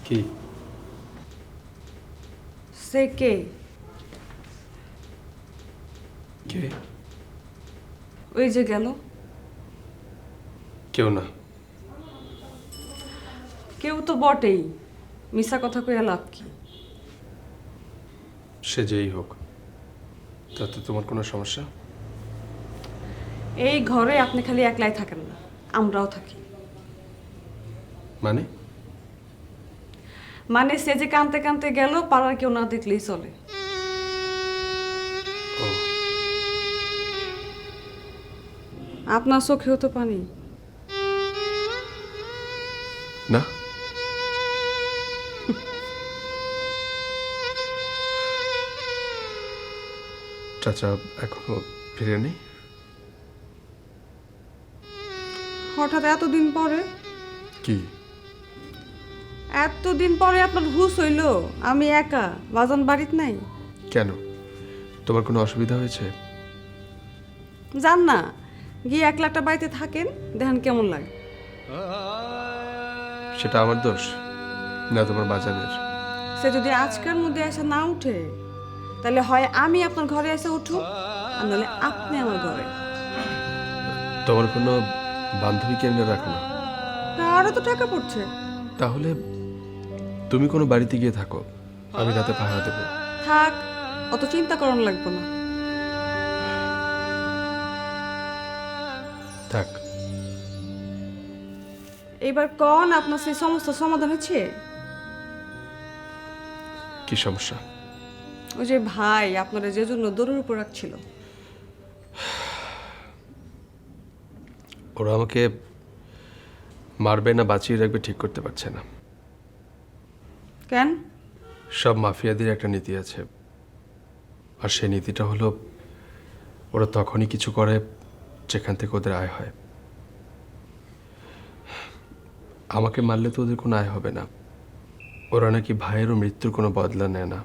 কি সে কে? কে? ওই যে গেল। কেউ না। কেউ তো বটেই, মিশা কথা কইয়া লাভ কি? সে যেই হোক, তাতে তোমার কোনো সমস্যা? এই ঘরে আপনি খালি একলাই থাকেন না, আমরাও থাকি। মানে? মানে সে যে কানতে কানতে গেল, পাড়ার কেউ না দেখলেই চলে। ও, আপনার চোখেও তো পানি। না। চাচা এখনো ফিরেনি? হঠাৎ এতদিন পরে? কি? এতদিন পরে আপনার হুশ হইল? আমি একা, বাজান বাড়িত নাই? কেন, তোমার কোনো অসুবিধা হয়েছে? যান না, গিয়ে একলা একটা বাড়িতে থাকেন, দেখেন কেমন লাগে। সেটা আমার দোষ না তোমার বাজানের? সে যদি আজকের মধ্যে এসে না উঠে, তাহলে হয় আমি আপনার ঘরে এসে উঠুক, আর নাহলে আপনি আমার ঘরে। তোমার কোনো বান্ধবী কেন রাখো না? তারও তো টাকা পড়ছে। তাহলে তুমি কোনো বাড়িতে গিয়ে থাকো, আমি রাতে পাহারা দেবো। থাক, অত চিন্তা করানো লাগবে না। থাক। এবার কন আপনার সেই সমস্যার সমাধান হচ্ছে? কি সমস্যা? ওই যে ভাই আপনারা যে জন্য দৌড়ের উপর রাখছিল। ওরা আমাকে মারবে না বাঁচিয়ে রাখবে ঠিক করতে পারছে না। কেন? সব মাফিয়াদের একটা নীতি আছে, আর সেই নীতিটা হলো ওরা তখনই কিছু করে যেখান থেকে ওদের আয় হয়। আমাকে মারলে তো ওদের কোনো আয় হবে না। ওরা নাকি ভাইয়েরও মৃত্যুর কোনো বদলা নেয় না,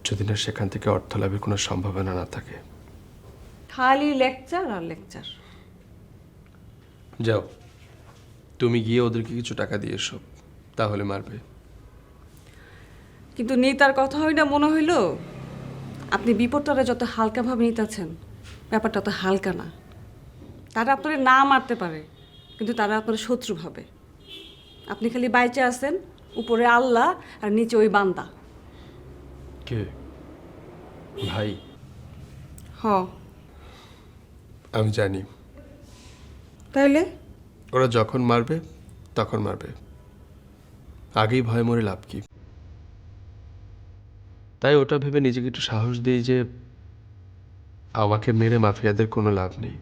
যদি না সেখান থেকে অর্থ লাভের কোনো সম্ভাবনা না থাকে। খালি লেকচার আর লেকচার। যাও, তুমি গিয়ে ওদেরকে কিছু টাকা দিয়ে এসো, তাহলে মারবে। কিন্তু নেতার কথা হই না মনে হইল আপনি বিপদটারে যত হালকাভাবে নিতেছেন, ব্যাপারটা তো হালকা না। তারা আপনার না মারতে পারে, কিন্তু তারা আপনার শত্রু ভাবে। আপনি খালি বাইচে আছেন, উপরে আল্লাহ আর নিচে ওই বান্দা। কে? ভাই? হ। আমি জানি তাইলে ওরা যখন মারবে তখন মারবে, আগেই ভয় মরে লাভ কি? তাই ওটা ভেবে নিজেকে একটু সাহস দিই যে আমাকে মেরে মাফিয়াদের কোনো লাভ নেই,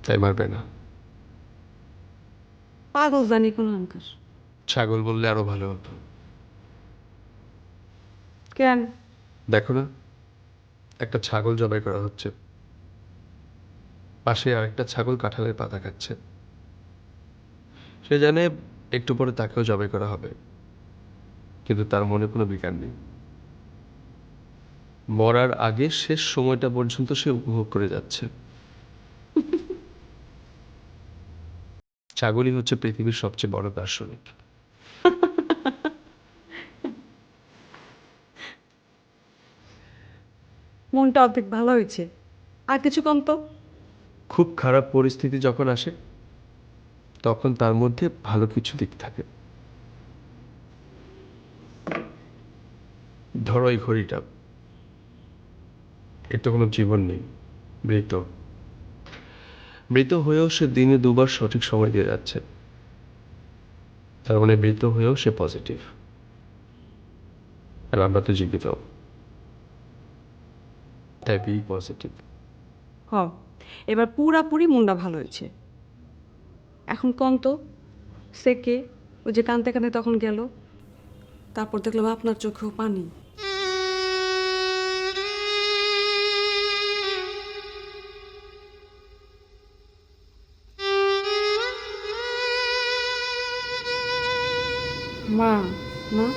তাই মারবে না। পাগল জানি কোন অঙ্কার। ছাগল বললে আরো ভালো হতো। কেন? দেখো না, একটা ছাগল জবাই করা হচ্ছে, পাশে আরেকটা ছাগল কাঁঠালের পাতা খাচ্ছে। সে জানে একটু পরে তাকেও জবাই করা হবে, কিন্তু তার মনে কোনো বিকার নেই। মরার আগে শেষ সময়টা পর্যন্ত সে উপভোগ করে যাচ্ছে। ছাগলই হচ্ছে পৃথিবীর সবচেয়ে বড় দার্শনিক। মনটা অর্ধেক ভালো হয়েছে, আর কিছু কম তো। খুব খারাপ পরিস্থিতি যখন আসে তখন তার মধ্যে ভালো কিছু দিক থাকে। ধরো এই ঘড়িটা, এর তো কোনো জীবন নেই, মৃত। মৃত হয়েও সে দিনে দুবার সঠিক সময় দিয়ে যাচ্ছে, তার মানে মৃত হয়েও সে পজিটিভ। আর আমরা তো জীবিত, তাই বি পজিটিভ। হ, এবার পুরাপুরি মনটা ভালো হয়েছে। এখন কম তো, সে কে? ওই যে কানতে কানতে তখন গেল, তারপর দেখলাম আপনার চোখেও পানি। মা, না?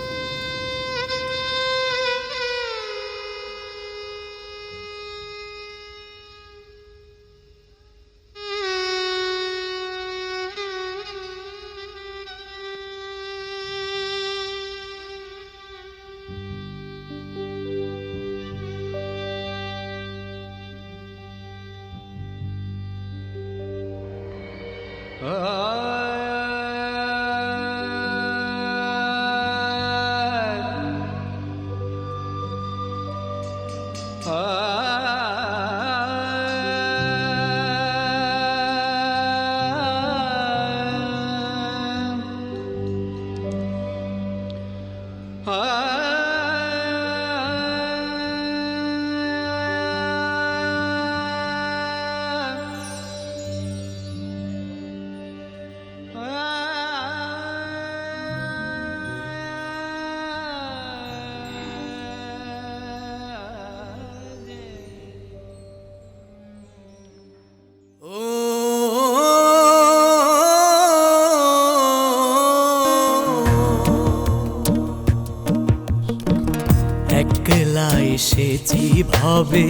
একলা এসেছি ভবে,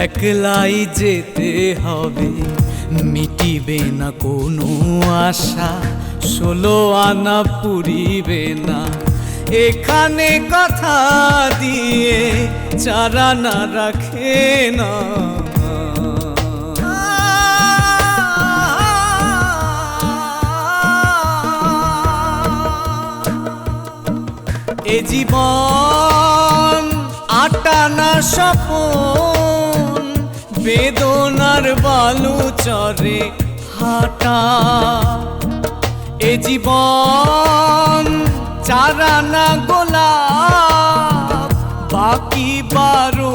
একলাই যেতে হবে। মিটিবে না কোনো আশা, 16 আনা পুরিবে না। এখানে কথা দিয়ে চারা না রাখে না। এ জীবন আটানা স্বপন, বেদনার বালু চরে হাঁটা। এ জীবন চারানা গোলাপ, বাকি 12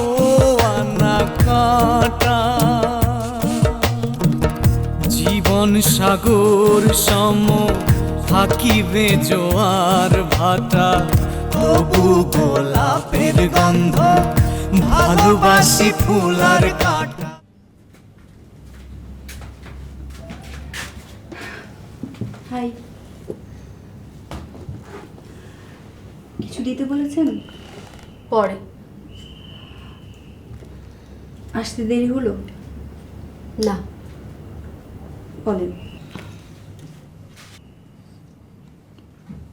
আনা কাঁটা। জীবন সাগর সম থাকিবে জোয়ার ভাটা, তবু গোলাপের গন্ধ ভালোবাসি ফুলার কাটা। হাই, কিছু দিতে বলেছেন? পরে আসতে দেরি হলো? না, বলেন।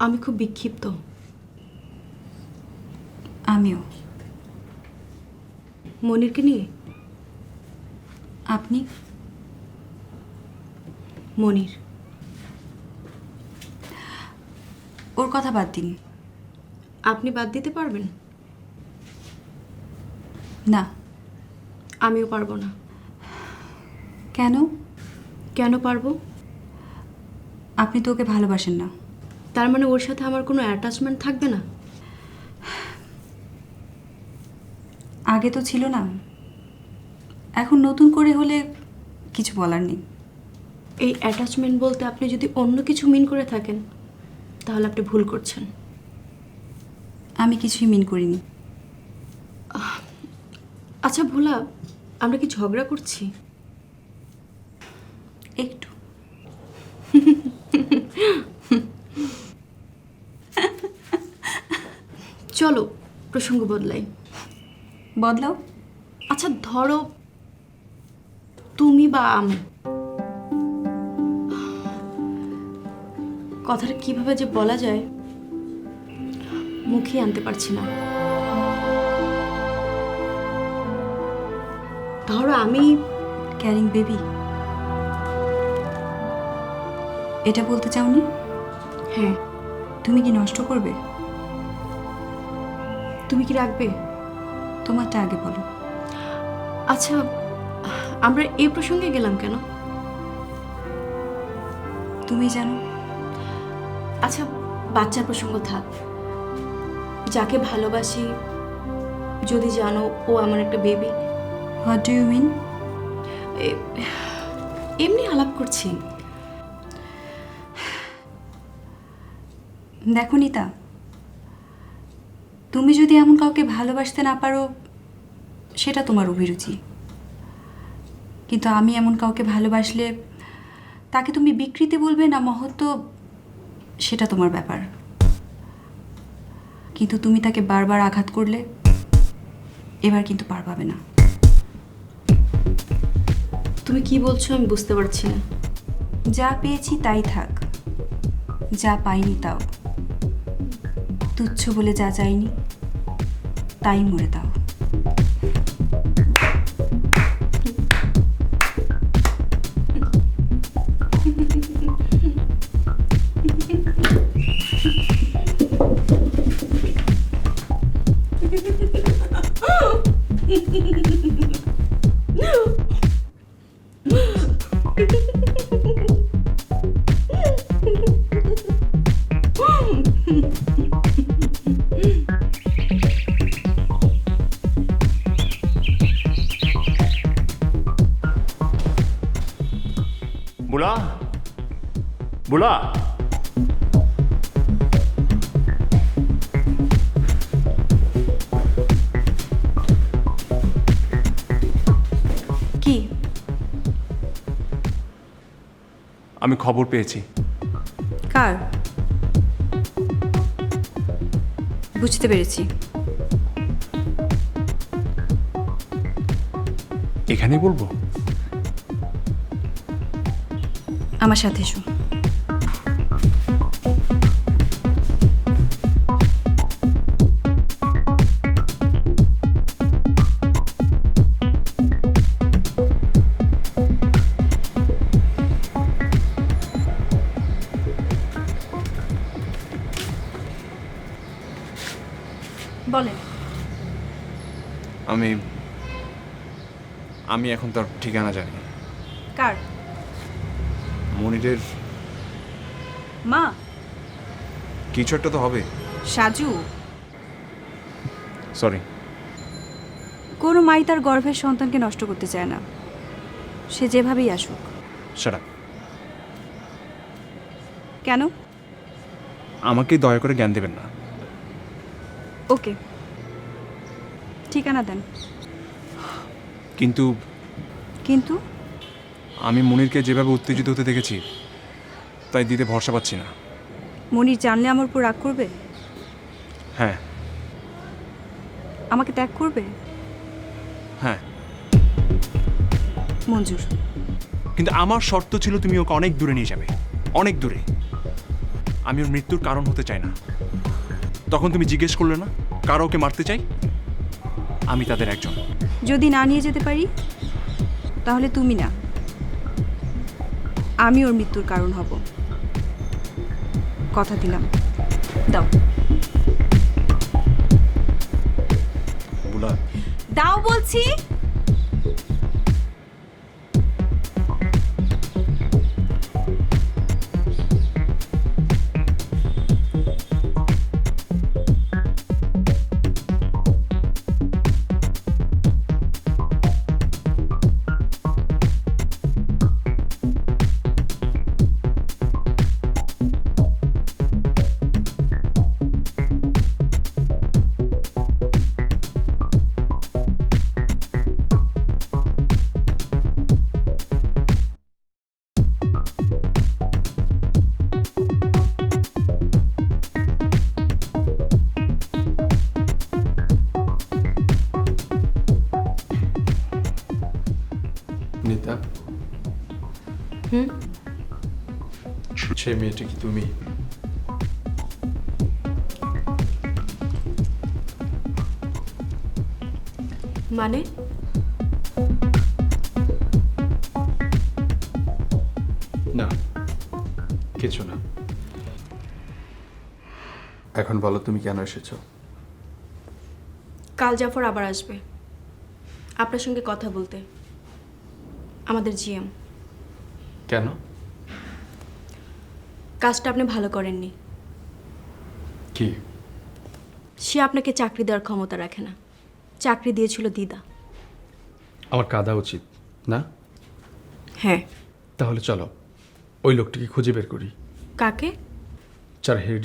আমি খুব বিক্ষিপ্ত। আমিও। মনিরকে নিয়ে? আপনি? মনির ওর কথা বাদ দিন। আপনি বাদ দিতে পারবেন? না। আমিও পারবো না। কেন? কেন পারবো? আপনি তো ওকে ভালোবাসেন না। তার মানে ওর সাথে আমার কোনো অ্যাটাচমেন্ট থাকবে না? আগে তো ছিল না, এখন নতুন করে হলে কিছু বলার নেই। এই অ্যাটাচমেন্ট বলতে আপনি যদি অন্য কিছু মিন করে থাকেন তাহলে আপনি ভুল করছেন। আমি কিছুই মিন করিনি। আচ্ছা ভোলা, আমরা কি ঝগড়া করছি? একটু। চলো প্রসঙ্গ বদলাই। বদলাও। আচ্ছা ধরো তুমি বা আমি, কথাটা কিভাবে যে বলা যায় মুখে আনতে পারছি না। ধরো আমি ক্যারিং বেবি, এটা বলতে চাওনি? হ্যাঁ। তুমি কি নষ্ট করবে? তুমি কি রাখবে? তোমারটা আগে বলো। আচ্ছা আমরা এই প্রসঙ্গে গেলাম কেন? তুমি জানো। আচ্ছা বাচ্চার প্রসঙ্গ থাক। যাকে ভালোবাসি যদি জানো ও আমার একটা baby. What do you mean? এমনি আলাপ করছি। দেখো নিতা, তুমি যদি এমন কাউকে ভালোবাসতে না পারো সেটা তোমার অভিরুচি, কিন্তু আমি এমন কাউকে ভালোবাসলে তাকে তুমি বিকৃতি বলবে না মহত্ব, সেটা তোমার ব্যাপার। কিন্তু তুমি তাকে বারবার আঘাত করলে এবার কিন্তু পার পাবে না। তুমি কি বলছো আমি বুঝতে পারছি না। যা পেয়েছি তাই থাক, যা পাইনি তাও। তুচ্ছ বলে যা চাইনি তাই মরে দাও। বুলা, বুলা, কি? আমি খবর পেয়েছি। কার? বুঝতে পেরেছি। এখানেই বলবো? আমার সাথে এসো। বলেন। আমি এখন তার ঠিকানা জানি। কার? মনিরের মা? কিছু একটা তো হবে। সাজু? সরি। কোনো মাই তার গর্ভের সন্তানকে নষ্ট করতে চায় না, সে যেভাবেই আসুক। Shut up. কেন? আমাকে দয়া করে জ্ঞান দেবেন না। ওকে, ঠিকানা দেন। কিন্তু কিন্তু আমি মনিরকে যেভাবে উত্তেজিত হতে দেখেছি, তাই দিতে ভরসা পাচ্ছি না। মনির জানলে আমার উপর রাগ করবে? হ্যাঁ আমাকে ত্যাগ করবে? হ্যাঁ, মঞ্জুর। কিন্তু আমার শর্ত ছিল তুমি ওকে অনেক দূরে নিয়ে যাবে, অনেক দূরে। আমি ওর মৃত্যুর কারণ হতে চাই না। তখন তুমি জিজ্ঞেস করলে না কারা ওকে মারতে চাই? আমি তাদের একজন। যদি না নিয়ে যেতে পারি তাহলে তুমি না, আমি ওর মৃত্যুর কারণ হব। কথা দিলাম। দাও। বুলা, দাও বলছি। নিতা, সে মেয়েটা কি তুমি? মানে না, কিছু না। এখন বলো তুমি কেন এসেছো? কাল জাফর আবার আসবে আপনার সঙ্গে কথা বলতে, আমাদের জিএম। কেন? কাজটা আপনি ভালো করেননি। কি? সে আপনাকে চাকরি দেওয়ার ক্ষমতা রাখে না, চাকরি দিয়েছিল দিদা। আমার কাঁদা উচিত না? হ্যাঁ। তাহলে চলো ওই লোকটিকে খুঁজে বের করি। কাকে? যার হেড